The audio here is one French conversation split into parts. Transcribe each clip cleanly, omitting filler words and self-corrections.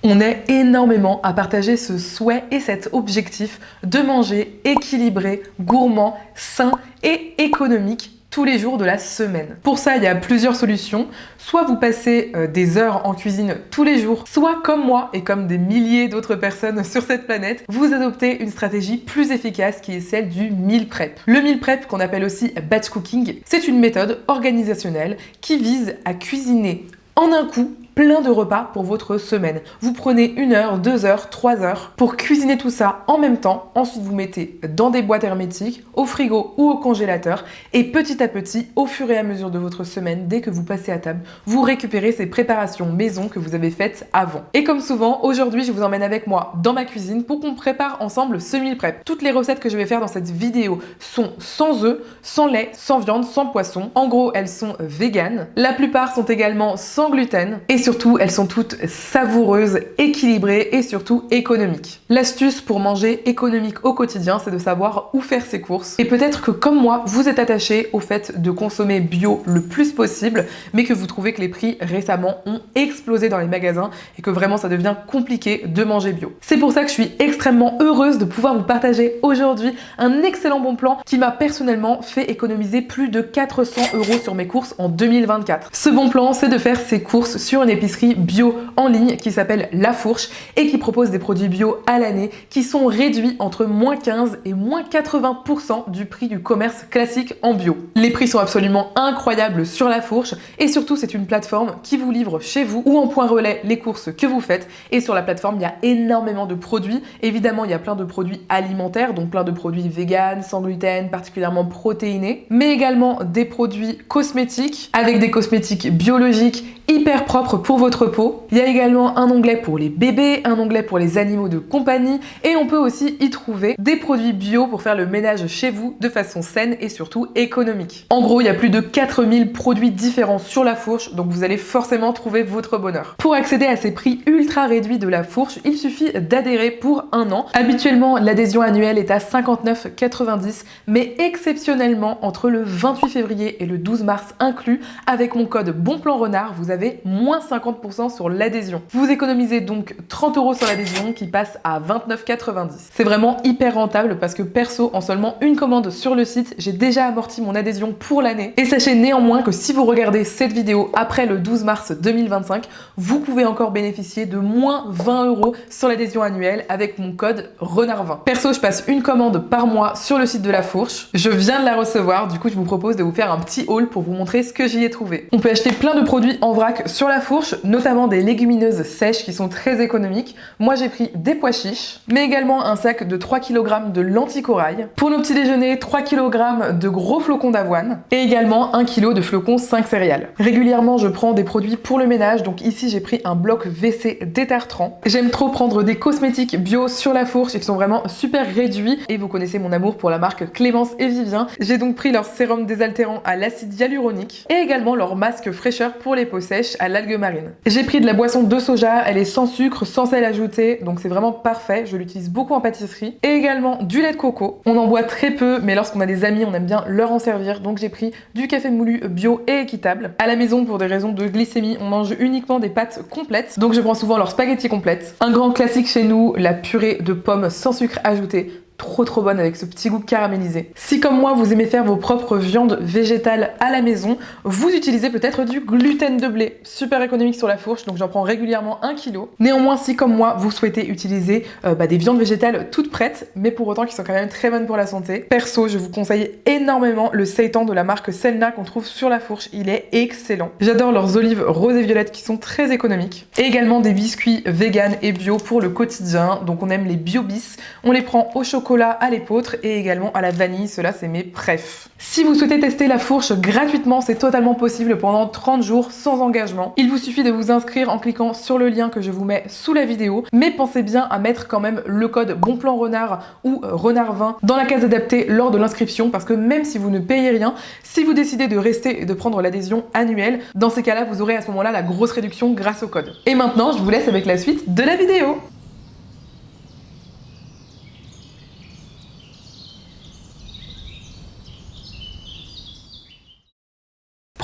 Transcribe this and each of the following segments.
On est énormément à partager ce souhait et cet objectif de manger équilibré, gourmand, sain et économique tous les jours de la semaine. Pour ça, il y a plusieurs solutions. Soit vous passez des heures en cuisine tous les jours, soit comme moi et comme des milliers d'autres personnes sur cette planète, vous adoptez une stratégie plus efficace qui est celle du meal prep. Le meal prep, qu'on appelle aussi batch cooking, c'est une méthode organisationnelle qui vise à cuisiner en un coup plein de repas pour votre semaine. Vous prenez 1 heure, 2 heures, 3 heures pour cuisiner tout ça en même temps. Ensuite, vous mettez dans des boîtes hermétiques, au frigo ou au congélateur. Et petit à petit, au fur et à mesure de votre semaine, dès que vous passez à table, vous récupérez ces préparations maison que vous avez faites avant. Et comme souvent, aujourd'hui, je vous emmène avec moi dans ma cuisine pour qu'on prépare ensemble ce meal prep. Toutes les recettes que je vais faire dans cette vidéo sont sans œufs, sans lait, sans viande, sans poisson. En gros, elles sont véganes. La plupart sont également sans gluten. Et surtout, elles sont toutes savoureuses, équilibrées et surtout économiques. L'astuce pour manger économique au quotidien, c'est de savoir où faire ses courses. Et peut-être que comme moi, vous êtes attaché au fait de consommer bio le plus possible, mais que vous trouvez que les prix récemment ont explosé dans les magasins et que vraiment ça devient compliqué de manger bio. C'est pour ça que je suis extrêmement heureuse de pouvoir vous partager aujourd'hui un excellent bon plan qui m'a personnellement fait économiser plus de 400 € sur mes courses en 2024. Ce bon plan, c'est de faire ses courses sur une épicerie bio en ligne qui s'appelle La Fourche et qui propose des produits bio à l'année qui sont réduits entre -15 et -80% du prix du commerce classique en bio. Les prix sont absolument incroyables sur La Fourche et surtout c'est une plateforme qui vous livre chez vous ou en point relais les courses que vous faites. Et sur la plateforme il y a énormément de produits. Évidemment il y a plein de produits alimentaires, donc plein de produits vegan, sans gluten, particulièrement protéinés, mais également des produits cosmétiques avec des cosmétiques biologiques hyper propre pour votre peau. Il y a également un onglet pour les bébés, un onglet pour les animaux de compagnie et on peut aussi y trouver des produits bio pour faire le ménage chez vous de façon saine et surtout économique. En gros, il y a plus de 4000 produits différents sur La Fourche, donc vous allez forcément trouver votre bonheur. Pour accéder à ces prix ultra réduits de La Fourche, il suffit d'adhérer pour 1 an. Habituellement, l'adhésion annuelle est à 59,90 €, mais exceptionnellement, entre le 28 février et le 12 mars inclus, avec mon code BONPLANRENARD, vous avez moins 50% sur l'adhésion. Vous économisez donc 30 € sur l'adhésion qui passe à 29,90 €. C'est vraiment hyper rentable parce que perso, en seulement une commande sur le site, j'ai déjà amorti mon adhésion pour l'année. Et sachez néanmoins que si vous regardez cette vidéo après le 12 mars 2025, vous pouvez encore bénéficier de moins 20 € sur l'adhésion annuelle avec mon code RENARD20. Perso, je passe une commande par mois sur le site de La Fourche. Je viens de la recevoir, du coup je vous propose de vous faire un petit haul pour vous montrer ce que j'y ai trouvé. On peut acheter plein de produits en vrac sur La Fourche, notamment des légumineuses sèches qui sont très économiques. Moi j'ai pris des pois chiches, mais également un sac de 3 kg de lentilles corail. Pour nos petits déjeuners, 3 kg de gros flocons d'avoine et également 1 kg de flocons 5 céréales. Régulièrement je prends des produits pour le ménage, donc ici j'ai pris un bloc WC détartrant. J'aime trop prendre des cosmétiques bio sur La Fourche et qui sont vraiment super réduits et vous connaissez mon amour pour la marque Clémence et Vivien. J'ai donc pris leur sérum désaltérant à l'acide hyaluronique et également leur masque fraîcheur pour les peaux sèches à l'algue marine. J'ai pris de la boisson de soja, elle est sans sucre, sans sel ajouté, donc c'est vraiment parfait, je l'utilise beaucoup en pâtisserie. Et également du lait de coco. On en boit très peu, mais lorsqu'on a des amis, on aime bien leur en servir, donc j'ai pris du café moulu bio et équitable. À la maison, pour des raisons de glycémie, on mange uniquement des pâtes complètes, donc je prends souvent leur spaghetti complète. Un grand classique chez nous, la purée de pommes sans sucre ajouté. Trop bonne avec ce petit goût caramélisé. Si comme moi vous aimez faire vos propres viandes végétales à la maison, vous utilisez peut-être du gluten de blé, super économique sur La Fourche, donc j'en prends régulièrement 1 kg. Néanmoins, si comme moi vous souhaitez utiliser des viandes végétales toutes prêtes, mais pour autant qui sont quand même très bonnes pour la santé, perso je vous conseille énormément le seitan de la marque Selna qu'on trouve sur La Fourche, il est excellent. J'adore leurs olives roses et violettes qui sont très économiques, et également des biscuits vegan et bio pour le quotidien, donc on aime les bio-bis, on les prend au chocolat, à l'épeautre et également à la vanille, cela c'est mes préf. Si vous souhaitez tester La Fourche gratuitement, c'est totalement possible pendant 30 jours sans engagement. Il vous suffit de vous inscrire en cliquant sur le lien que je vous mets sous la vidéo, mais pensez bien à mettre quand même le code BONPLANRENARD ou RENARD20 dans la case adaptée lors de l'inscription, parce que même si vous ne payez rien, si vous décidez de rester et de prendre l'adhésion annuelle, dans ces cas-là, vous aurez à ce moment-là la grosse réduction grâce au code. Et maintenant, je vous laisse avec la suite de la vidéo.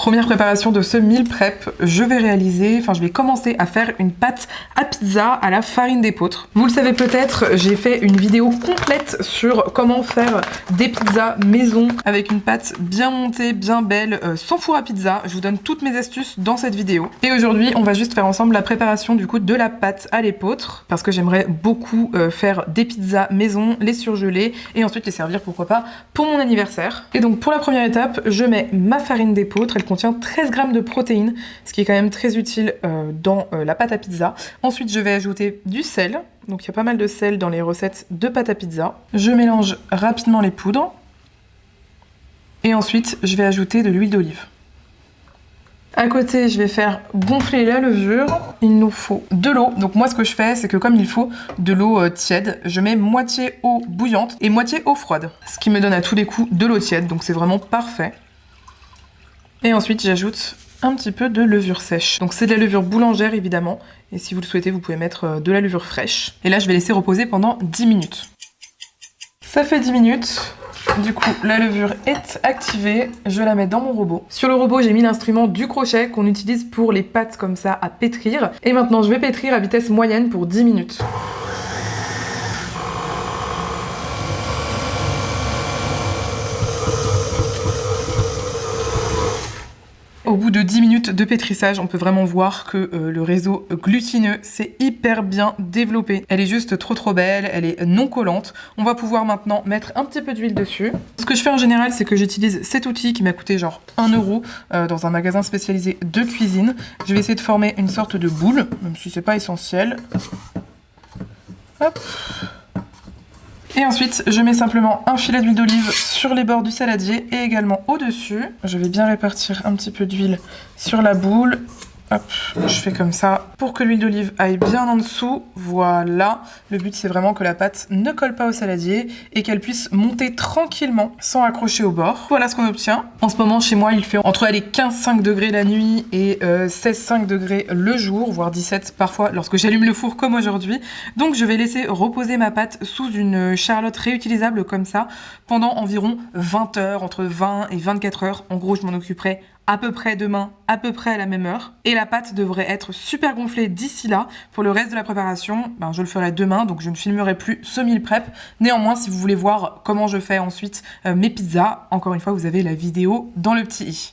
Première préparation de ce meal prep, je vais commencer à faire une pâte à pizza à la farine d'épeautre. Vous le savez peut-être, j'ai fait une vidéo complète sur comment faire des pizzas maison avec une pâte bien montée, bien belle, sans four à pizza. Je vous donne toutes mes astuces dans cette vidéo. Et aujourd'hui, on va juste faire ensemble la préparation du coup de la pâte à l'épeautre parce que j'aimerais beaucoup faire des pizzas maison, les surgeler et ensuite les servir pourquoi pas pour mon anniversaire. Et donc pour la première étape, je mets ma farine d'épeautre. Elle contient 13 grammes de protéines, ce qui est quand même très utile dans la pâte à pizza. Ensuite, je vais ajouter du sel. Donc il y a pas mal de sel dans les recettes de pâte à pizza. Je mélange rapidement les poudres. Et ensuite, je vais ajouter de l'huile d'olive. À côté, je vais faire gonfler la levure. Il nous faut de l'eau. Donc moi, ce que je fais, c'est que comme il faut de l'eau tiède, je mets moitié eau bouillante et moitié eau froide. Ce qui me donne à tous les coups de l'eau tiède, donc c'est vraiment parfait. Et ensuite, j'ajoute un petit peu de levure sèche. Donc c'est de la levure boulangère, évidemment. Et si vous le souhaitez, vous pouvez mettre de la levure fraîche. Et là, je vais laisser reposer pendant 10 minutes. Ça fait 10 minutes. Du coup, la levure est activée, je la mets dans mon robot. Sur le robot, j'ai mis l'instrument du crochet qu'on utilise pour les pâtes comme ça à pétrir. Et maintenant, je vais pétrir à vitesse moyenne pour 10 minutes. Au bout de 10 minutes de pétrissage, on peut vraiment voir que le réseau glutineux s'est hyper bien développé. Elle est juste trop belle, elle est non collante. On va pouvoir maintenant mettre un petit peu d'huile dessus. Ce que je fais en général, c'est que j'utilise cet outil qui m'a coûté genre 1 € dans un magasin spécialisé de cuisine. Je vais essayer de former une sorte de boule, même si c'est pas essentiel. Hop. Et ensuite, je mets simplement un filet d'huile d'olive sur les bords du saladier et également au-dessus. Je vais bien répartir un petit peu d'huile sur la boule. Hop, je fais comme ça pour que l'huile d'olive aille bien en dessous. Voilà, le but c'est vraiment que la pâte ne colle pas au saladier et qu'elle puisse monter tranquillement sans accrocher au bord. Voilà ce qu'on obtient. En ce moment chez moi il fait entre 15-5 degrés la nuit et 16-5 degrés le jour, voire 17 parfois lorsque j'allume le four comme aujourd'hui. Donc je vais laisser reposer ma pâte sous une charlotte réutilisable comme ça pendant environ 20 heures, entre 20 et 24 heures. En gros je m'en occuperai à peu près demain, à peu près à la même heure. Et la pâte devrait être super gonflée d'ici là. Pour le reste de la préparation, je le ferai demain, donc je ne filmerai plus ce meal prep. Néanmoins, si vous voulez voir comment je fais ensuite mes pizzas, encore une fois, vous avez la vidéo dans le petit i.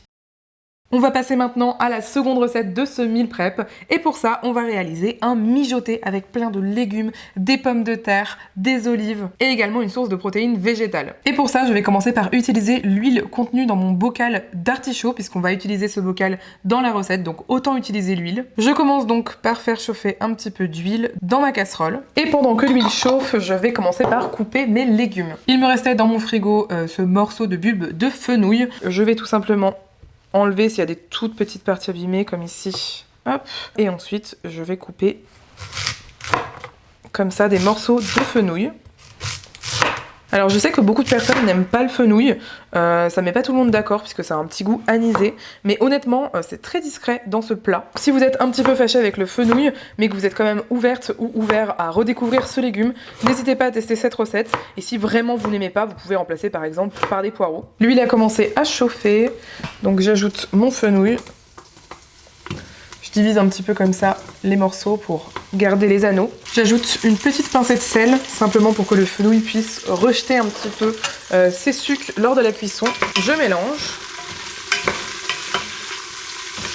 On va passer maintenant à la seconde recette de ce meal prep et pour ça on va réaliser un mijoté avec plein de légumes, des pommes de terre, des olives et également une source de protéines végétales. Et pour ça je vais commencer par utiliser l'huile contenue dans mon bocal d'artichaut puisqu'on va utiliser ce bocal dans la recette, donc autant utiliser l'huile. Je commence donc par faire chauffer un petit peu d'huile dans ma casserole et pendant que l'huile chauffe je vais commencer par couper mes légumes. Il me restait dans mon frigo ce morceau de bulbe de fenouil. Je vais tout simplement enlever s'il y a des toutes petites parties abîmées comme ici. Hop. Et ensuite, je vais couper comme ça des morceaux de fenouil. Alors je sais que beaucoup de personnes n'aiment pas le fenouil, ça met pas tout le monde d'accord puisque ça a un petit goût anisé, mais honnêtement c'est très discret dans ce plat. Si vous êtes un petit peu fâché avec le fenouil, mais que vous êtes quand même ouverte ou ouvert à redécouvrir ce légume, n'hésitez pas à tester cette recette, et si vraiment vous n'aimez pas, vous pouvez remplacer par exemple par des poireaux. L'huile a commencé à chauffer, donc j'ajoute mon fenouil. Je divise un petit peu comme ça les morceaux pour garder les anneaux. J'ajoute une petite pincée de sel, simplement pour que le fenouil puisse rejeter un petit peu ses sucs lors de la cuisson. Je mélange.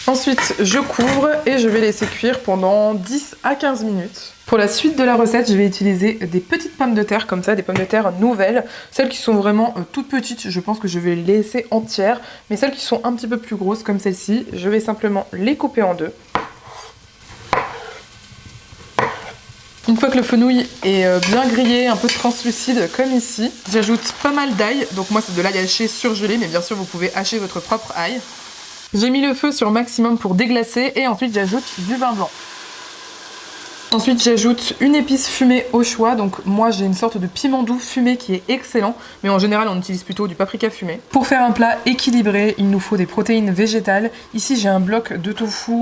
Ensuite, je couvre et je vais laisser cuire pendant 10 à 15 minutes. Pour la suite de la recette, je vais utiliser des petites pommes de terre comme ça, des pommes de terre nouvelles. Celles qui sont vraiment toutes petites, je pense que je vais les laisser entières. Mais celles qui sont un petit peu plus grosses comme celle-ci, je vais simplement les couper en deux. Une fois que le fenouil est bien grillé, un peu translucide comme ici, j'ajoute pas mal d'ail. Donc moi c'est de l'ail haché surgelé, mais bien sûr vous pouvez hacher votre propre ail. J'ai mis le feu sur maximum pour déglacer et ensuite j'ajoute du vin blanc. Ensuite j'ajoute une épice fumée au choix, donc moi j'ai une sorte de piment doux fumé qui est excellent, mais en général on utilise plutôt du paprika fumé. Pour faire un plat équilibré, il nous faut des protéines végétales. Ici j'ai un bloc de tofu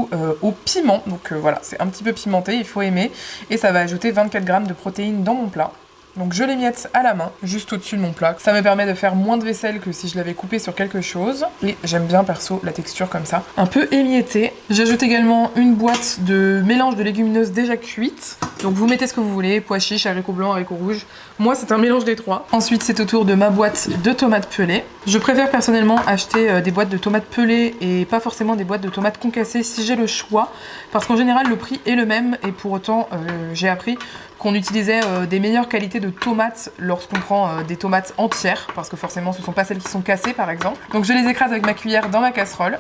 au piment, donc voilà, c'est un petit peu pimenté, il faut aimer, et ça va ajouter 24 grammes de protéines dans mon plat. Donc je les miette à la main, juste au-dessus de mon plat. Ça me permet de faire moins de vaisselle que si je l'avais coupé sur quelque chose. Et j'aime bien perso la texture comme ça, un peu émiettée. J'ajoute également une boîte de mélange de légumineuses déjà cuites. Donc vous mettez ce que vous voulez, pois chiches, haricots blancs, haricots rouges. Moi c'est un mélange des trois. Ensuite c'est au tour de ma boîte de tomates pelées. Je préfère personnellement acheter des boîtes de tomates pelées et pas forcément des boîtes de tomates concassées si j'ai le choix. Parce qu'en général le prix est le même et pour autant j'ai appris qu'on utilisait des meilleures qualités de tomates lorsqu'on prend des tomates entières, parce que forcément ce ne sont pas celles qui sont cassées par exemple. Donc je les écrase avec ma cuillère dans ma casserole.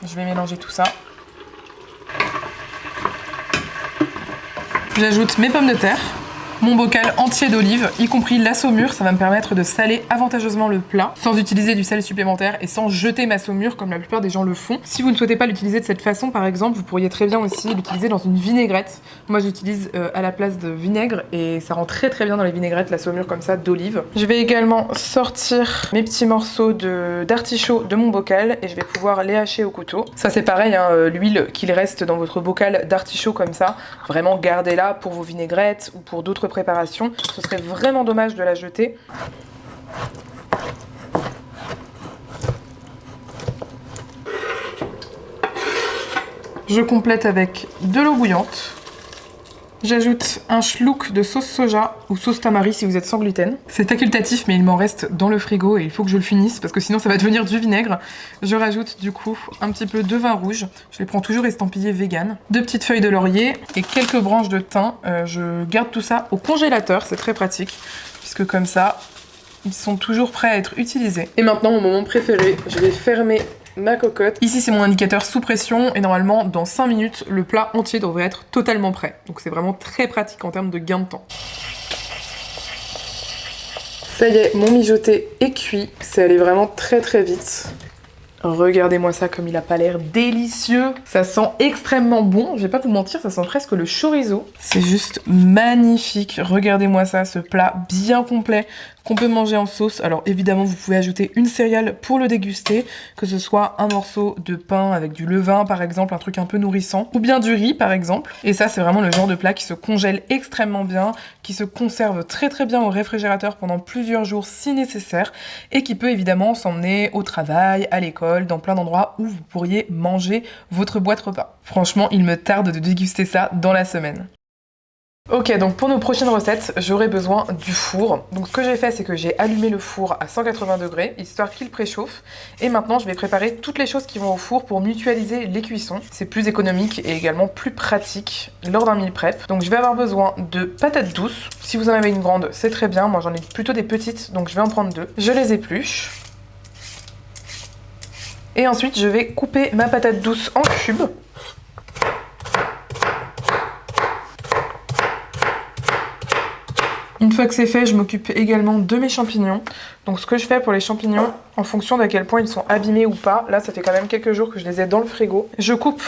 Je vais mélanger tout ça. J'ajoute mes pommes de terre, mon bocal entier d'olives, y compris la saumure. Ça va me permettre de saler avantageusement le plat sans utiliser du sel supplémentaire et sans jeter ma saumure comme la plupart des gens le font. Si vous ne souhaitez pas l'utiliser de cette façon par exemple, vous pourriez très bien aussi l'utiliser dans une vinaigrette. Moi j'utilise à la place de vinaigre et ça rend très très bien dans les vinaigrettes la saumure comme ça d'olive. Je vais également sortir mes petits morceaux d'artichaut de mon bocal et je vais pouvoir les hacher au couteau. Ça c'est pareil, hein, l'huile qu'il reste dans votre bocal d'artichaut comme ça, vraiment gardez-la pour vos vinaigrettes ou pour d'autres préparation, ce serait vraiment dommage de la jeter. Je complète avec de l'eau bouillante. J'ajoute un schluck de sauce soja ou sauce tamari si vous êtes sans gluten. C'est facultatif mais il m'en reste dans le frigo et il faut que je le finisse parce que sinon ça va devenir du vinaigre. Je rajoute du coup un petit peu de vin rouge. Je les prends toujours estampillés vegan. 2 petites feuilles de laurier et quelques branches de thym. Je garde tout ça au congélateur, c'est très pratique puisque comme ça ils sont toujours prêts à être utilisés. Et maintenant mon moment préféré, je vais fermer ma cocotte. Ici c'est mon indicateur sous pression et normalement dans 5 minutes le plat entier devrait être totalement prêt. Donc c'est vraiment très pratique en termes de gain de temps. Ça y est, mon mijoté est cuit. C'est allé vraiment très très vite. Regardez-moi ça comme il a pas l'air délicieux. Ça sent extrêmement bon, je vais pas vous mentir, ça sent presque le chorizo. C'est juste magnifique. Regardez-moi ça, ce plat bien complet qu'on peut manger en sauce. Alors évidemment vous pouvez ajouter une céréale pour le déguster, que ce soit un morceau de pain avec du levain par exemple, un truc un peu nourrissant, ou bien du riz par exemple. Et ça c'est vraiment le genre de plat qui se congèle extrêmement bien, qui se conserve très très bien au réfrigérateur pendant plusieurs jours si nécessaire, et qui peut évidemment s'emmener au travail, à l'école, dans plein d'endroits où vous pourriez manger votre boîte repas. Franchement il me tarde de déguster ça dans la semaine. Ok, donc pour nos prochaines recettes, j'aurai besoin du four. Donc ce que j'ai fait, c'est que j'ai allumé le four à 180 degrés, histoire qu'il préchauffe. Et maintenant, je vais préparer toutes les choses qui vont au four pour mutualiser les cuissons. C'est plus économique et également plus pratique lors d'un meal prep. Donc je vais avoir besoin de patates douces. Si vous en avez une grande, c'est très bien. Moi, j'en ai plutôt des petites, donc je vais en prendre 2. Je les épluche. Et ensuite, je vais couper ma patate douce en cubes. Une fois que c'est fait, je m'occupe également de mes champignons. Donc ce que je fais pour les champignons, en fonction d'à quel point ils sont abîmés ou pas, là ça fait quand même quelques jours que je les ai dans le frigo. Je coupe,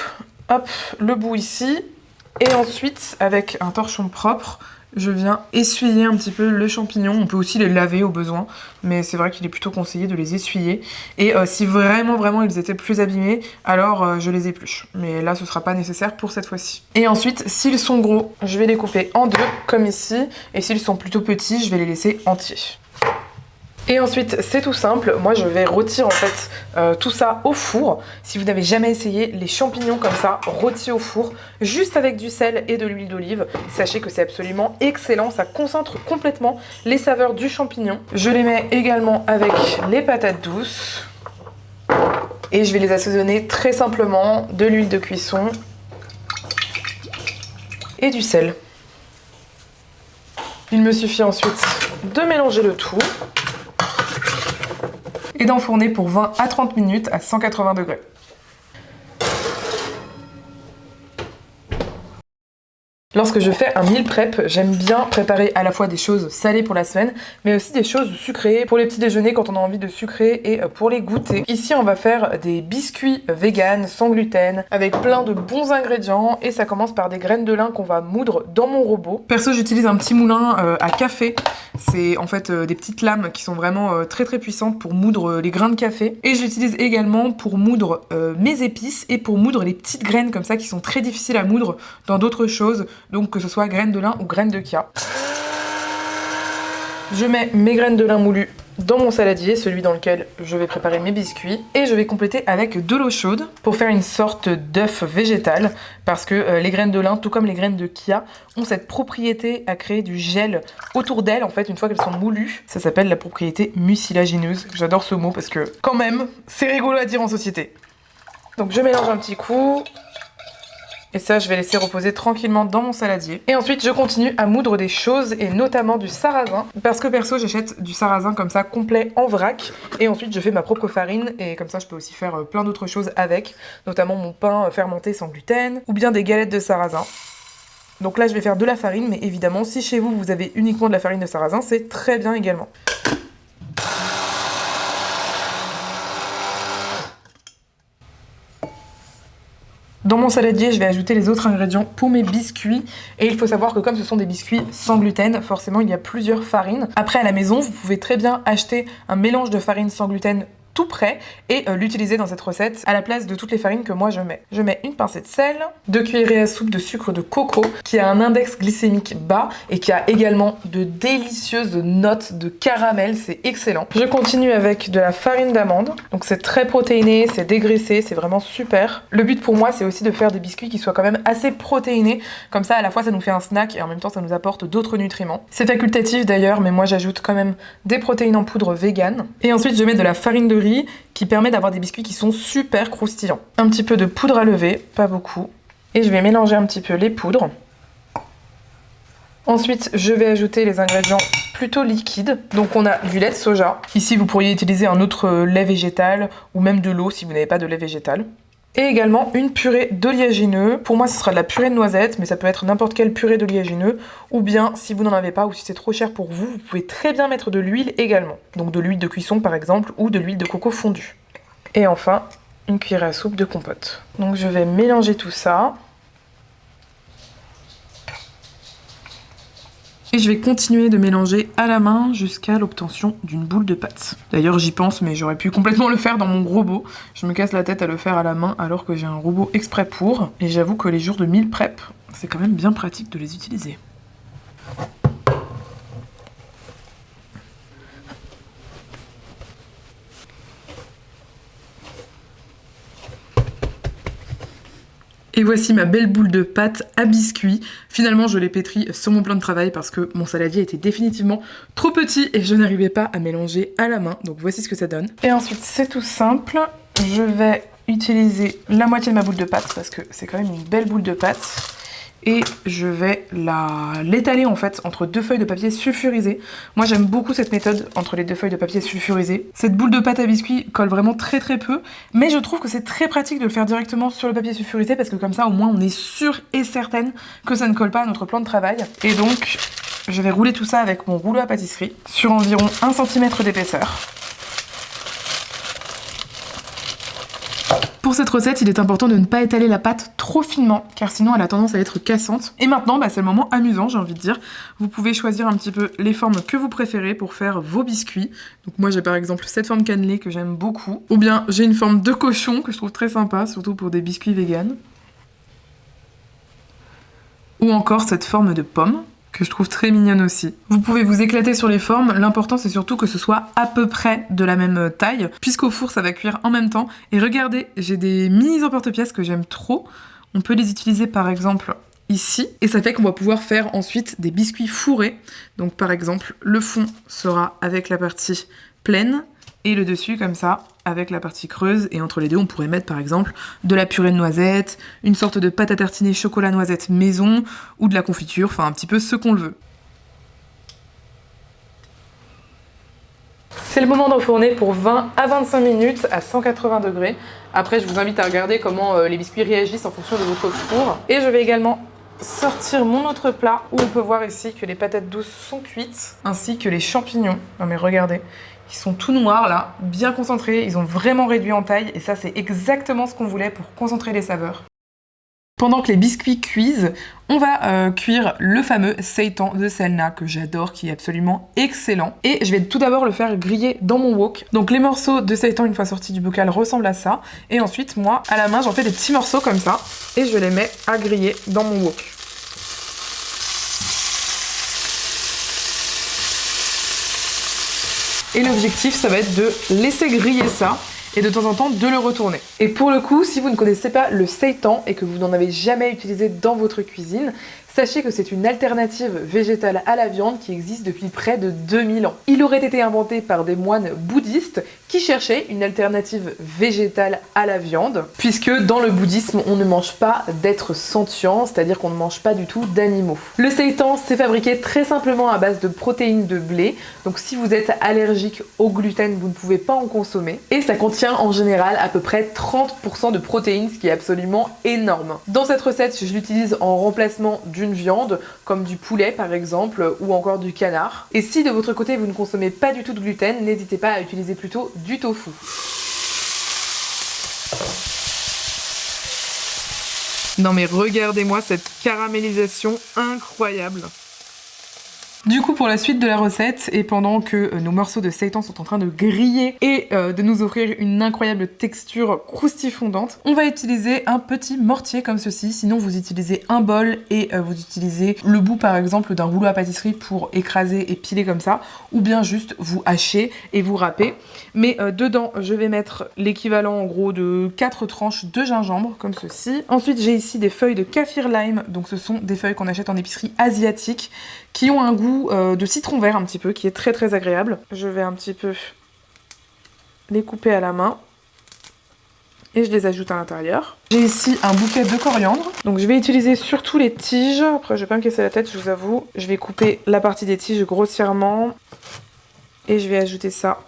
hop, le bout ici, et ensuite avec un torchon propre, je viens essuyer un petit peu le champignon. On peut aussi les laver au besoin, mais c'est vrai qu'il est plutôt conseillé de les essuyer. Et si vraiment ils étaient plus abîmés, alors je les épluche. Mais là ce sera pas nécessaire pour cette fois-ci. Et ensuite, s'ils sont gros, je vais les couper en 2, comme ici. Et s'ils sont plutôt petits, je vais les laisser entiers. Et ensuite, c'est tout simple, moi je vais rôtir en fait tout ça au four. Si vous n'avez jamais essayé les champignons comme ça, rôtis au four, juste avec du sel et de l'huile d'olive, sachez que c'est absolument excellent, ça concentre complètement les saveurs du champignon. Je les mets également avec les patates douces et je vais les assaisonner très simplement de l'huile de cuisson et du sel. Il me suffit ensuite de mélanger le tout et d'enfourner pour 20 à 30 minutes à 180 degrés. Lorsque je fais un meal prep, j'aime bien préparer à la fois des choses salées pour la semaine, mais aussi des choses sucrées pour les petits déjeuners quand on a envie de sucrer et pour les goûter. Ici, on va faire des biscuits vegan, sans gluten, avec plein de bons ingrédients, et ça commence par des graines de lin qu'on va moudre dans mon robot. Perso, j'utilise un petit moulin à café. C'est en fait des petites lames qui sont vraiment très très puissantes pour moudre les grains de café. Et j'utilise également pour moudre mes épices et pour moudre les petites graines comme ça qui sont très difficiles à moudre dans d'autres choses. Donc que ce soit graines de lin ou graines de chia. Je mets mes graines de lin moulues dans mon saladier, celui dans lequel je vais préparer mes biscuits, et je vais compléter avec de l'eau chaude pour faire une sorte d'œuf végétal, parce que les graines de lin, tout comme les graines de chia, ont cette propriété à créer du gel autour d'elles, en fait, une fois qu'elles sont moulues. Ça s'appelle la propriété mucilagineuse. J'adore ce mot parce que, quand même, c'est rigolo à dire en société. Donc je mélange un petit coup. Et ça, je vais laisser reposer tranquillement dans mon saladier. Et ensuite, je continue à moudre des choses, et notamment du sarrasin. Parce que perso, j'achète du sarrasin comme ça, complet, en vrac. Et ensuite, je fais ma propre farine, et comme ça, je peux aussi faire plein d'autres choses avec. Notamment mon pain fermenté sans gluten, ou bien des galettes de sarrasin. Donc là, je vais faire de la farine, mais évidemment, si chez vous, vous avez uniquement de la farine de sarrasin, c'est très bien également. Dans mon saladier, je vais ajouter les autres ingrédients pour mes biscuits. Et il faut savoir que comme ce sont des biscuits sans gluten, forcément il y a plusieurs farines. Après, à la maison, vous pouvez très bien acheter un mélange de farine sans gluten tout prêt et l'utiliser dans cette recette à la place de toutes les farines que moi je mets. Je mets une pincée de sel, 2 cuillerées à soupe de sucre de coco qui a un index glycémique bas et qui a également de délicieuses notes de caramel, c'est excellent. Je continue avec de la farine d'amande, donc c'est très protéiné, c'est dégraissé, c'est vraiment super. Le but pour moi c'est aussi de faire des biscuits qui soient quand même assez protéinés, comme ça à la fois ça nous fait un snack et en même temps ça nous apporte d'autres nutriments. C'est facultatif d'ailleurs, mais moi j'ajoute quand même des protéines en poudre vegan. Et ensuite je mets de la farine de riz qui permet d'avoir des biscuits qui sont super croustillants. Un petit peu de poudre à lever, pas beaucoup. Et je vais mélanger un petit peu les poudres. Ensuite, je vais ajouter les ingrédients plutôt liquides. Donc on a du lait de soja. Ici, vous pourriez utiliser un autre lait végétal ou même de l'eau si vous n'avez pas de lait végétal. Et également une purée d'oléagineux. Pour moi, ce sera de la purée de noisettes, mais ça peut être n'importe quelle purée d'oléagineux. Ou bien, si vous n'en avez pas ou si c'est trop cher pour vous, vous pouvez très bien mettre de l'huile également. Donc de l'huile de cuisson par exemple, ou de l'huile de coco fondue. Et enfin, une cuillère à soupe de compote. Donc je vais mélanger tout ça. Et je vais continuer de mélanger à la main jusqu'à l'obtention d'une boule de pâte. D'ailleurs j'y pense, mais j'aurais pu complètement le faire dans mon robot. Je me casse la tête à le faire à la main alors que j'ai un robot exprès pour. Et j'avoue que les jours de meal prep, c'est quand même bien pratique de les utiliser. Et voici ma belle boule de pâte à biscuits. Finalement, je l'ai pétrie sur mon plan de travail parce que mon saladier était définitivement trop petit et je n'arrivais pas à mélanger à la main. Donc voici ce que ça donne. Et ensuite, c'est tout simple. Je vais utiliser la moitié de ma boule de pâte parce que c'est quand même une belle boule de pâte. Et je vais l'étaler en fait entre 2 feuilles de papier sulfurisé. Moi j'aime beaucoup cette méthode entre les 2 feuilles de papier sulfurisé. Cette boule de pâte à biscuits colle vraiment très très peu, mais je trouve que c'est très pratique de le faire directement sur le papier sulfurisé parce que comme ça au moins on est sûr et certaine que ça ne colle pas à notre plan de travail. Et donc je vais rouler tout ça avec mon rouleau à pâtisserie sur environ 1 cm d'épaisseur. Pour cette recette, il est important de ne pas étaler la pâte trop finement, car sinon elle a tendance à être cassante. Et maintenant, c'est le moment amusant, j'ai envie de dire. Vous pouvez choisir un petit peu les formes que vous préférez pour faire vos biscuits. Donc moi j'ai par exemple cette forme cannelée que j'aime beaucoup. Ou bien j'ai une forme de cochon que je trouve très sympa, surtout pour des biscuits véganes. Ou encore cette forme de pomme, que je trouve très mignonne aussi. Vous pouvez vous éclater sur les formes, l'important c'est surtout que ce soit à peu près de la même taille, puisqu'au four ça va cuire en même temps. Et regardez, j'ai des mini emporte-pièces que j'aime trop. On peut les utiliser par exemple ici, et ça fait qu'on va pouvoir faire ensuite des biscuits fourrés. Donc par exemple, le fond sera avec la partie pleine, et le dessus comme ça, avec la partie creuse, et entre les deux on pourrait mettre par exemple de la purée de noisettes, une sorte de pâte à tartiner chocolat noisette maison, ou de la confiture, enfin un petit peu ce qu'on le veut. C'est le moment d'enfourner pour 20 à 25 minutes à 180 degrés. Après je vous invite à regarder comment les biscuits réagissent en fonction de votre four. Et je vais également sortir mon autre plat où on peut voir ici que les patates douces sont cuites, ainsi que les champignons. Non mais regardez, ils sont tout noirs là, bien concentrés, ils ont vraiment réduit en taille et ça c'est exactement ce qu'on voulait pour concentrer les saveurs. Pendant que les biscuits cuisent, on va cuire le fameux seitan de Selna que j'adore, qui est absolument excellent. Et je vais tout d'abord le faire griller dans mon wok. Donc les morceaux de seitan une fois sortis du bocal ressemblent à ça. Et ensuite moi, à la main, j'en fais des petits morceaux comme ça et je les mets à griller dans mon wok. Et l'objectif, ça va être de laisser griller ça et de temps en temps de le retourner. Et pour le coup, si vous ne connaissez pas le seitan et que vous n'en avez jamais utilisé dans votre cuisine, sachez que c'est une alternative végétale à la viande qui existe depuis près de 2000 ans. Il aurait été inventé par des moines bouddhistes qui cherchaient une alternative végétale à la viande, puisque dans le bouddhisme, on ne mange pas d'êtres sentients, c'est-à-dire qu'on ne mange pas du tout d'animaux. Le seitan, c'est fabriqué très simplement à base de protéines de blé, donc si vous êtes allergique au gluten, vous ne pouvez pas en consommer, et ça contient en général à peu près 30% de protéines, ce qui est absolument énorme. Dans cette recette, je l'utilise en remplacement d'une viande, comme du poulet par exemple, ou encore du canard. Et si de votre côté vous ne consommez pas du tout de gluten, n'hésitez pas à utiliser plutôt du tofu. Non mais regardez-moi cette caramélisation incroyable. Du coup, pour la suite de la recette, et pendant que nos morceaux de seitan sont en train de griller et de nous offrir une incroyable texture croustifondante, on va utiliser un petit mortier comme ceci. Sinon, vous utilisez un bol et vous utilisez le bout, par exemple, d'un rouleau à pâtisserie pour écraser et piler comme ça, ou bien juste vous hachez et vous râpez. Mais dedans, je vais mettre l'équivalent en gros de 4 tranches de gingembre, comme ceci. Ensuite, j'ai ici des feuilles de kaffir lime, donc ce sont des feuilles qu'on achète en épicerie asiatique, qui ont un goût de citron vert un petit peu, qui est très très agréable. Je vais un petit peu les couper à la main et je les ajoute à l'intérieur. J'ai ici un bouquet de coriandre, donc je vais utiliser surtout les tiges. Après je vais pas me casser la tête, je vous avoue. Je vais couper la partie des tiges grossièrement et je vais ajouter ça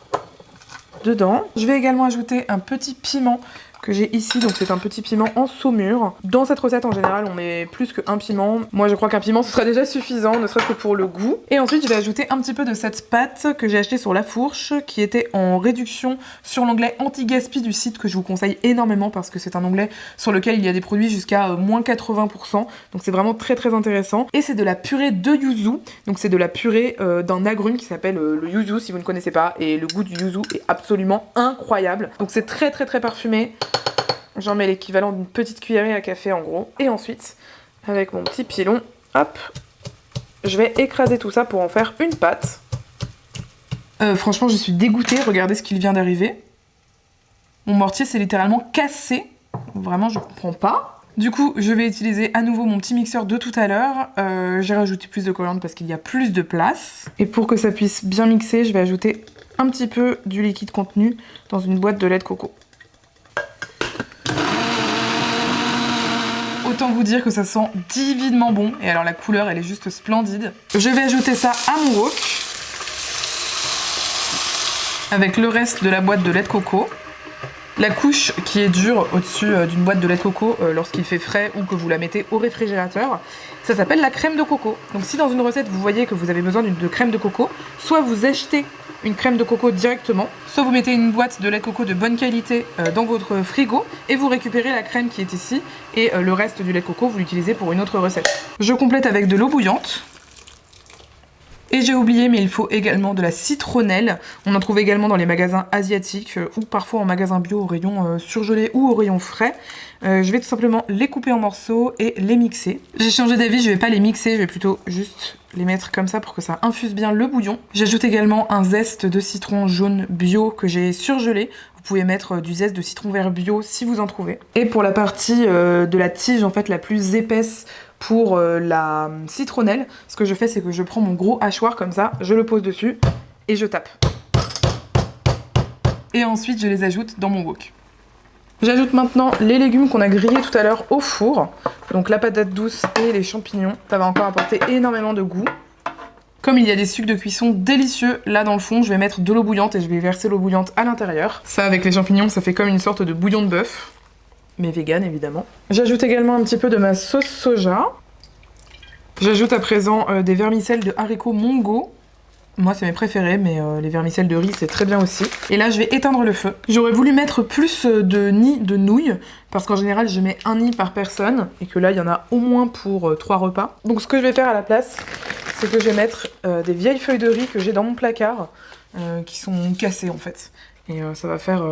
dedans. Je vais également ajouter un petit piment que j'ai ici, donc c'est un petit piment en saumure. Dans cette recette en général on met plus qu'un piment. Moi je crois qu'un piment ce sera déjà suffisant, ne serait-ce que pour le goût. Et ensuite je vais ajouter un petit peu de cette pâte que j'ai achetée sur La Fourche, qui était en réduction sur l'onglet anti-gaspi du site, que je vous conseille énormément parce que c'est un onglet sur lequel il y a des produits jusqu'à moins 80%, donc c'est vraiment très très intéressant. Et c'est de la purée de yuzu, donc c'est de la purée d'un agrume qui s'appelle le yuzu si vous ne connaissez pas, et le goût du yuzu est absolument incroyable. Donc c'est très très très parfumé. J'en mets l'équivalent d'une petite cuillerée à café en gros. Et ensuite, avec mon petit pilon, hop, je vais écraser tout ça pour en faire une pâte. Franchement, je suis dégoûtée. Regardez ce qu'il vient d'arriver. Mon mortier s'est littéralement cassé. Vraiment, je comprends pas. Du coup, je vais utiliser à nouveau mon petit mixeur de tout à l'heure. J'ai rajouté plus de coriandre parce qu'il y a plus de place. Et pour que ça puisse bien mixer, je vais ajouter un petit peu du liquide contenu dans une boîte de lait de coco. Autant vous dire que ça sent divinement bon, et alors la couleur elle est juste splendide. Je vais ajouter ça à mon wok avec le reste de la boîte de lait de coco. La couche qui est dure au-dessus d'une boîte de lait de coco lorsqu'il fait frais ou que vous la mettez au réfrigérateur, ça s'appelle la crème de coco. Donc si dans une recette vous voyez que vous avez besoin de crème de coco, soit vous achetez une crème de coco directement, soit vous mettez une boîte de lait de coco de bonne qualité dans votre frigo et vous récupérez la crème qui est ici, et le reste du lait de coco vous l'utilisez pour une autre recette. Je complète avec de l'eau bouillante. Et j'ai oublié, mais il faut également de la citronnelle. On en trouve également dans les magasins asiatiques ou parfois en magasin bio au rayon surgelé ou au rayon frais. Je vais tout simplement les couper en morceaux et les mixer. J'ai changé d'avis, je vais pas les mixer, je vais plutôt juste les mettre comme ça pour que ça infuse bien le bouillon. J'ajoute également un zeste de citron jaune bio que j'ai surgelé. Vous pouvez mettre du zeste de citron vert bio si vous en trouvez. Et pour la partie de la tige en fait la plus épaisse, pour la citronnelle, ce que je fais c'est que je prends mon gros hachoir comme ça, je le pose dessus et je tape. Et ensuite je les ajoute dans mon wok. J'ajoute maintenant les légumes qu'on a grillés tout à l'heure au four, donc la patate douce et les champignons. Ça va encore apporter énormément de goût. Comme il y a des sucs de cuisson délicieux là dans le fond, je vais mettre de l'eau bouillante et je vais verser l'eau bouillante à l'intérieur. Ça avec les champignons, ça fait comme une sorte de bouillon de bœuf. Mais vegan évidemment. J'ajoute également un petit peu de ma sauce soja. J'ajoute à présent des vermicelles de haricots mongo. Moi c'est mes préférés, mais les vermicelles de riz c'est très bien aussi. Et là je vais éteindre le feu. J'aurais voulu mettre plus de nids de nouilles, parce qu'en général je mets un nid par personne, et que là il y en a au moins pour 3 repas. Donc ce que je vais faire à la place, c'est que je vais mettre des vieilles feuilles de riz que j'ai dans mon placard, qui sont cassées en fait. Et ça va faire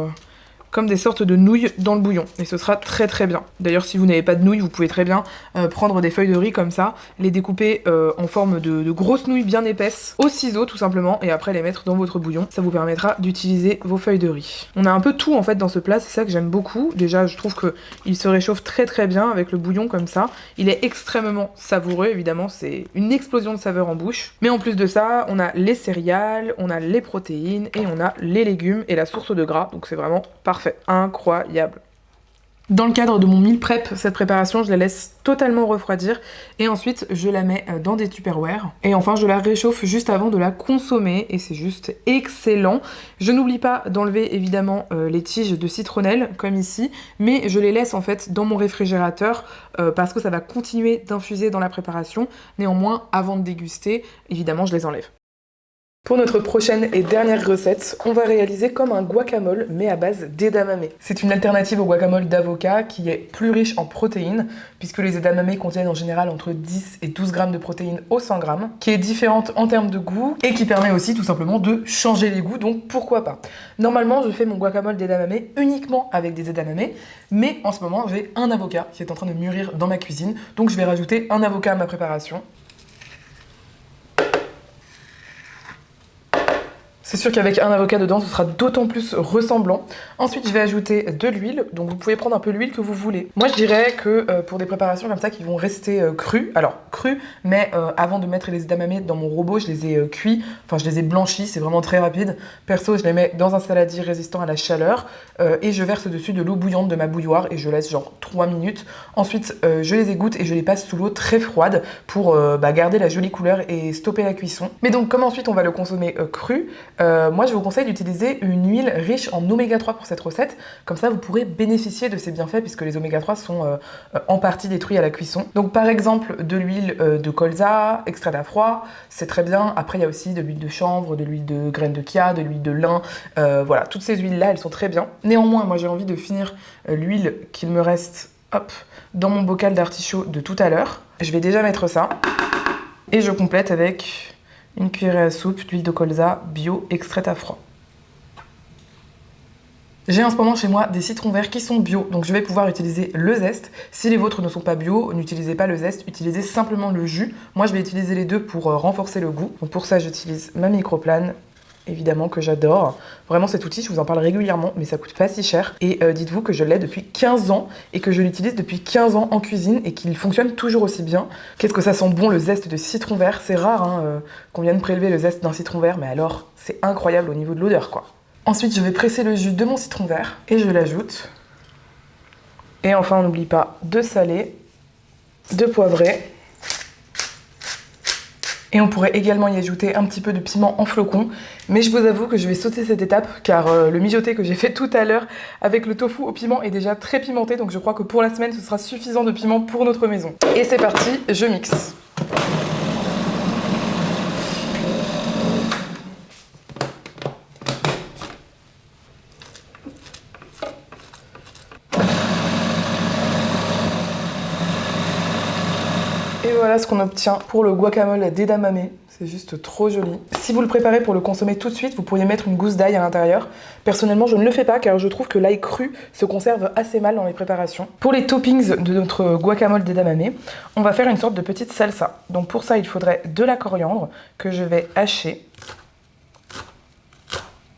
comme des sortes de nouilles dans le bouillon. Et ce sera très très bien. D'ailleurs, si vous n'avez pas de nouilles, vous pouvez très bien prendre des feuilles de riz comme ça, les découper en forme de grosses nouilles bien épaisses, au ciseau tout simplement, et après les mettre dans votre bouillon. Ça vous permettra d'utiliser vos feuilles de riz. On a un peu tout en fait dans ce plat, c'est ça que j'aime beaucoup. Déjà, je trouve qu'il se réchauffe très très bien avec le bouillon comme ça. Il est extrêmement savoureux, évidemment, c'est une explosion de saveurs en bouche. Mais en plus de ça, on a les céréales, on a les protéines et on a les légumes et la source de gras, donc c'est vraiment parfait, incroyable. Dans le cadre de mon meal prep, cette préparation, je la laisse totalement refroidir et ensuite je la mets dans des Tupperware. Et enfin, je la réchauffe juste avant de la consommer et c'est juste excellent. Je n'oublie pas d'enlever évidemment les tiges de citronnelle comme ici, mais je les laisse en fait dans mon réfrigérateur parce que ça va continuer d'infuser dans la préparation. Néanmoins, avant de déguster, évidemment, je les enlève. Pour notre prochaine et dernière recette, on va réaliser comme un guacamole mais à base d'edamame. C'est une alternative au guacamole d'avocat qui est plus riche en protéines puisque les edamame contiennent en général entre 10 et 12 grammes de protéines au 100 grammes, qui est différente en termes de goût et qui permet aussi tout simplement de changer les goûts, donc pourquoi pas. Normalement, je fais mon guacamole d'edamame uniquement avec des edamame, mais en ce moment, j'ai un avocat qui est en train de mûrir dans ma cuisine, donc je vais rajouter un avocat à ma préparation. C'est sûr qu'avec un avocat dedans, ce sera d'autant plus ressemblant. Ensuite, je vais ajouter de l'huile. Donc, vous pouvez prendre un peu l'huile que vous voulez. Moi, je dirais que pour des préparations comme ça qui vont rester crues, alors crues, mais avant de mettre les edamame dans mon robot, je les ai cuits. Enfin, je les ai blanchis. C'est vraiment très rapide. Perso, je les mets dans un saladier résistant à la chaleur et je verse dessus de l'eau bouillante de ma bouilloire et je laisse genre 3 minutes. Ensuite, je les égoutte et je les passe sous l'eau très froide pour garder la jolie couleur et stopper la cuisson. Mais donc, comme ensuite on va le consommer cru, moi je vous conseille d'utiliser une huile riche en oméga 3 pour cette recette, comme ça vous pourrez bénéficier de ces bienfaits puisque les oméga 3 sont en partie détruits à la cuisson. Donc par exemple de l'huile de colza, extrait d'afroi, c'est très bien. Après il y a aussi de l'huile de chanvre, de l'huile de graines de chia, de l'huile de lin, voilà, toutes ces huiles là elles sont très bien. Néanmoins moi j'ai envie de finir l'huile qu'il me reste dans mon bocal d'artichaut de tout à l'heure. Je vais déjà mettre ça et je complète avec une cuillerée à soupe d'huile de colza bio extraite à froid. J'ai en ce moment chez moi des citrons verts qui sont bio, donc je vais pouvoir utiliser le zeste. Si les vôtres ne sont pas bio, n'utilisez pas le zeste, utilisez simplement le jus. Moi je vais utiliser les deux pour renforcer le goût. Donc pour ça j'utilise ma microplane, évidemment que j'adore. Vraiment cet outil, je vous en parle régulièrement, mais ça coûte pas si cher. Et dites-vous que je l'ai depuis 15 ans et que je l'utilise depuis 15 ans en cuisine et qu'il fonctionne toujours aussi bien. Qu'est-ce que ça sent bon le zeste de citron vert. C'est rare qu'on vienne prélever le zeste d'un citron vert, mais alors c'est incroyable au niveau de l'odeur quoi. Ensuite je vais presser le jus de mon citron vert et je l'ajoute. Et enfin on n'oublie pas de saler, de poivrer. Et on pourrait également y ajouter un petit peu de piment en flocons. Mais je vous avoue que je vais sauter cette étape car le mijoté que j'ai fait tout à l'heure avec le tofu au piment est déjà très pimenté. Donc je crois que pour la semaine, ce sera suffisant de piment pour notre maison. Et c'est parti, je mixe. Et voilà ce qu'on obtient pour le guacamole d'edamame. C'est juste trop joli. Si vous le préparez pour le consommer tout de suite, vous pourriez mettre une gousse d'ail à l'intérieur. Personnellement, je ne le fais pas car je trouve que l'ail cru se conserve assez mal dans les préparations. Pour les toppings de notre guacamole d'edamame, on va faire une sorte de petite salsa. Donc pour ça, il faudrait de la coriandre que je vais hacher.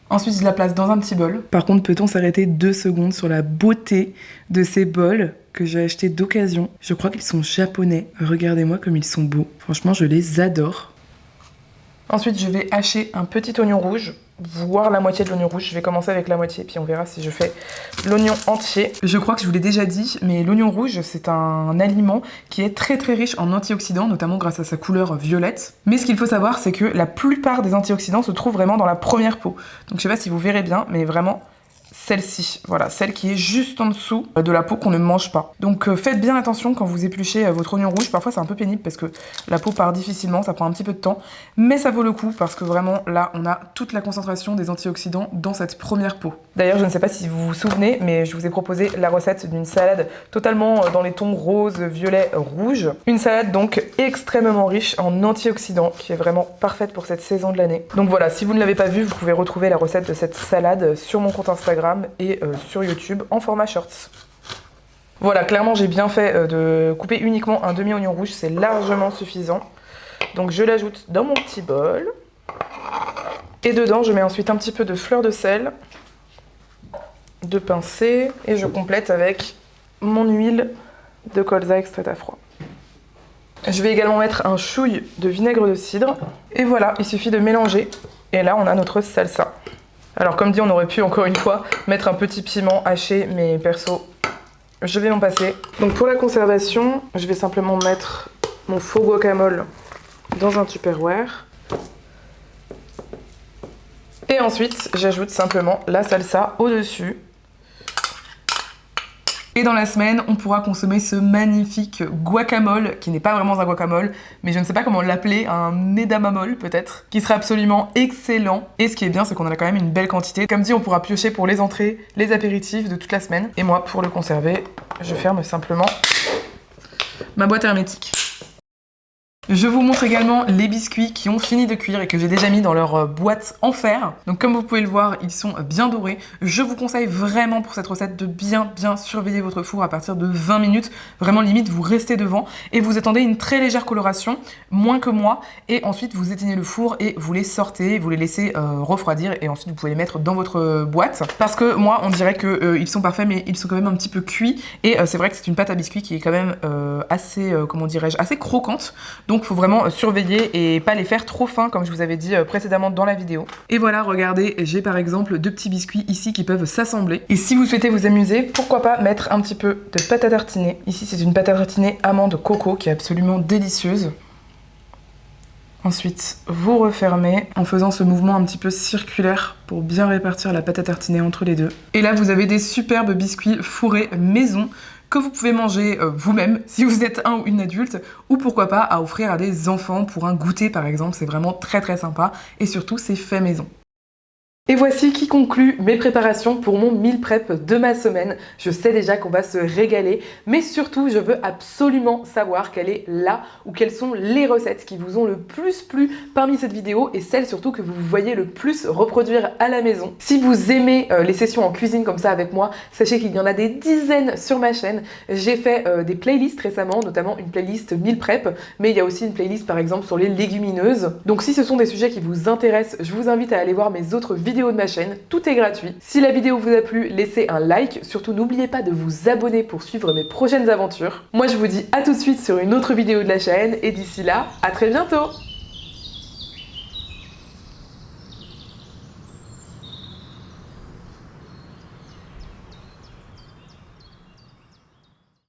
Ensuite, je la place dans un petit bol. Par contre, peut-on s'arrêter 2 secondes sur la beauté de ces bols que j'ai achetés d'occasion? Je crois qu'ils sont japonais. Regardez-moi comme ils sont beaux. Franchement, je les adore. Ensuite, je vais hacher un petit oignon rouge, voire la moitié de l'oignon rouge. Je vais commencer avec la moitié, puis on verra si je fais l'oignon entier. Je crois que je vous l'ai déjà dit, mais l'oignon rouge, c'est un aliment qui est très très riche en antioxydants, notamment grâce à sa couleur violette. Mais ce qu'il faut savoir, c'est que la plupart des antioxydants se trouvent vraiment dans la première peau. Donc je sais pas si vous verrez bien, mais vraiment celle-ci, voilà, celle qui est juste en dessous de la peau qu'on ne mange pas. Donc faites bien attention quand vous épluchez votre oignon rouge. Parfois c'est un peu pénible parce que la peau part difficilement, ça prend un petit peu de temps, mais ça vaut le coup parce que vraiment là on a toute la concentration des antioxydants dans cette première peau. D'ailleurs je ne sais pas si vous vous souvenez, mais je vous ai proposé la recette d'une salade totalement dans les tons rose, violet, rouge. Une salade donc extrêmement riche en antioxydants qui est vraiment parfaite pour cette saison de l'année. Donc voilà, si vous ne l'avez pas vue, vous pouvez retrouver la recette de cette salade sur mon compte Instagram Instagram et sur YouTube en format shorts. Voilà, clairement j'ai bien fait de couper uniquement un demi-oignon rouge, c'est largement suffisant. Donc je l'ajoute dans mon petit bol. Et dedans je mets ensuite un petit peu de fleur de sel, de pincée, et je complète avec mon huile de colza extraite à froid. Je vais également mettre un chouille de vinaigre de cidre. Et voilà, il suffit de mélanger. Et là, on a notre salsa. Alors, comme dit, on aurait pu, encore une fois, mettre un petit piment haché, mais perso, je vais m'en passer. Donc, pour la conservation, je vais simplement mettre mon faux guacamole dans un Tupperware. Et ensuite, j'ajoute simplement la salsa au-dessus. Et dans la semaine, on pourra consommer ce magnifique guacamole, qui n'est pas vraiment un guacamole, mais je ne sais pas comment l'appeler, un edamamole peut-être, qui sera absolument excellent. Et ce qui est bien, c'est qu'on en a quand même une belle quantité. Comme dit, on pourra piocher pour les entrées, les apéritifs de toute la semaine. Et moi, pour le conserver, je ferme simplement ma boîte hermétique. Je vous montre également les biscuits qui ont fini de cuire et que j'ai déjà mis dans leur boîte en fer. Donc comme vous pouvez le voir, ils sont bien dorés. Je vous conseille vraiment pour cette recette de bien surveiller votre four à partir de 20 minutes. Vraiment limite, vous restez devant et vous attendez une très légère coloration, moins que moi. Et ensuite, vous éteignez le four et vous les sortez, vous les laissez refroidir et ensuite vous pouvez les mettre dans votre boîte. Parce que moi, on dirait qu'ils sont parfaits, mais ils sont quand même un petit peu cuits. Et c'est vrai que c'est une pâte à biscuits qui est quand même assez, comment dirais-je, assez croquante. Donc il faut vraiment surveiller et pas les faire trop fins comme je vous avais dit précédemment dans la vidéo. Et voilà, regardez, j'ai par exemple 2 petits biscuits ici qui peuvent s'assembler. Et si vous souhaitez vous amuser, pourquoi pas mettre un petit peu de pâte à tartiner. Ici c'est une pâte à tartiner amande coco qui est absolument délicieuse. Ensuite, vous refermez en faisant ce mouvement un petit peu circulaire pour bien répartir la pâte à tartiner entre les deux. Et là, vous avez des superbes biscuits fourrés maison que vous pouvez manger vous-même si vous êtes un ou une adulte, ou pourquoi pas à offrir à des enfants pour un goûter par exemple. C'est vraiment très sympa et surtout c'est fait maison. Et voici qui conclut mes préparations pour mon meal prep de ma semaine. Je sais déjà qu'on va se régaler, mais surtout je veux absolument savoir quelle est la ou quelles sont les recettes qui vous ont le plus plu parmi cette vidéo et celles surtout que vous voyez le plus reproduire à la maison. Si vous aimez les sessions en cuisine comme ça avec moi, sachez qu'il y en a des dizaines sur ma chaîne. J'ai fait des playlists récemment, notamment une playlist meal prep, mais il y a aussi une playlist par exemple sur les légumineuses. Donc si ce sont des sujets qui vous intéressent, je vous invite à aller voir mes autres vidéos de ma chaîne, tout est gratuit. Si la vidéo vous a plu, laissez un like, surtout n'oubliez pas de vous abonner pour suivre mes prochaines aventures. Moi je vous dis à tout de suite sur une autre vidéo de la chaîne et d'ici là, à très bientôt!